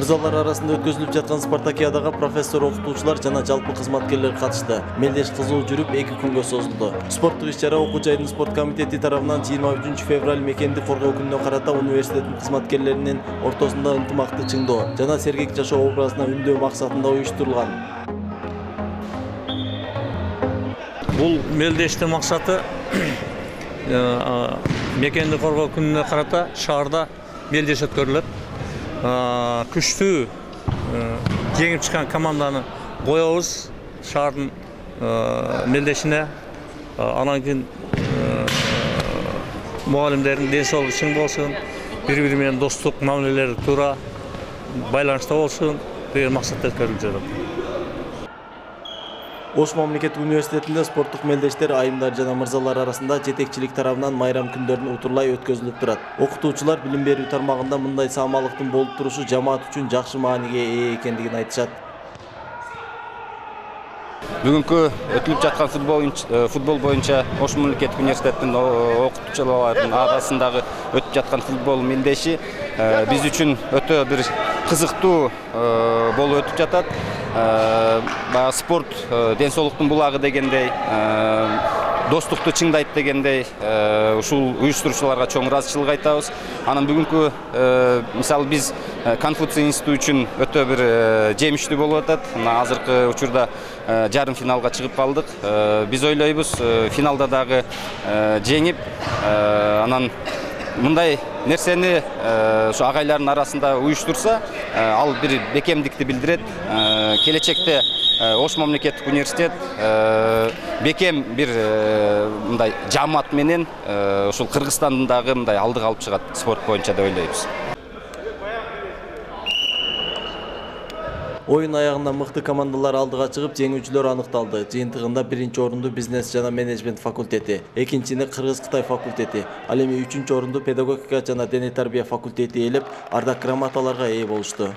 Мырзалар арасында өткөзүлүп жаткан спартакиадага профессор, окутуучулар жана жалпы кызматкерлер катышты. Мелдеш кызуу жүрүп 2 күнгө созулду. Спорттук иш-чара окуу жайдын спорт комитети тарабынан 23 февраль мекенди коргоо күнүнө карата университеттин кызматкерлеринин ортосунда ынтымакты чыңдоо жана сергек жашоо образына үндөө максатында уюштурулган. Бул мелдештин максаты мекенди коргоо күнүнө карата шаарда мелдеш өткөрүлөт. Күчтүү жеңип чыккан команданы коебуз шаардын мелдешине. Анан кийин мугалимдердин ден соолугу чың болсун, бири-бири менен достук мамилелери туура байланышта болсун деген максатта өткөрүлүп жатат. Ош мамлекеттик университетинде спорттук мелдештер айымдар жана мырзалар арасында жетекчилик тарабынан майрам күндөрүн утурлай өткөзүлүп турат. Окутуучулар билим берүү тармагында мындай саамалыктын болуп турушу жамаат үчүн жакшы мааниге ээ экендигин айтышат. Бүгүнкү өтүлүп жаткан футбол боюнча Ош мамлекеттик университетинин окутуучуларынын арасындагы өтүп жаткан футбол мелдеши биз үчүн өтө бир кызыктуу болуп өтүп жатат. Спорт ден соолуктун булагы дегендей, достукту чыңдайт дегендей, ушул уюштуруучуларга чоң ыраазычылык айтабыз. Анан бүгүнкү мисалы биз Конфуций институту үчүн өтө бир жемиштүү болуп атат. Азыркы учурда жарым финалга чыгып калдык. Биз ойлойбуз, финалда дагы жеңип, анан мындай нерсени ошо агайлардын арасында уюштурса, ал бир бекемдикти билдирет. Келечекте Ош мамлекеттик университет бекем бир мындай жамаат менен ушул Кыргызстандын дагы мындай алдыга алып чыгат спорт боюнча деп ойлойбуз. Оюн аягында мыкты командалар алдыга чыгып, жеңүүчүлөр аныкталды. Жыйынтыгында 1-орунду бизнес жана менеджмент факультети, 2-чини Кыргыз-Кытай факультети, ал эми 3-орунду педагогика жана дене тарбия факультети ээлеп, ардак грамоталарга ээ болушту.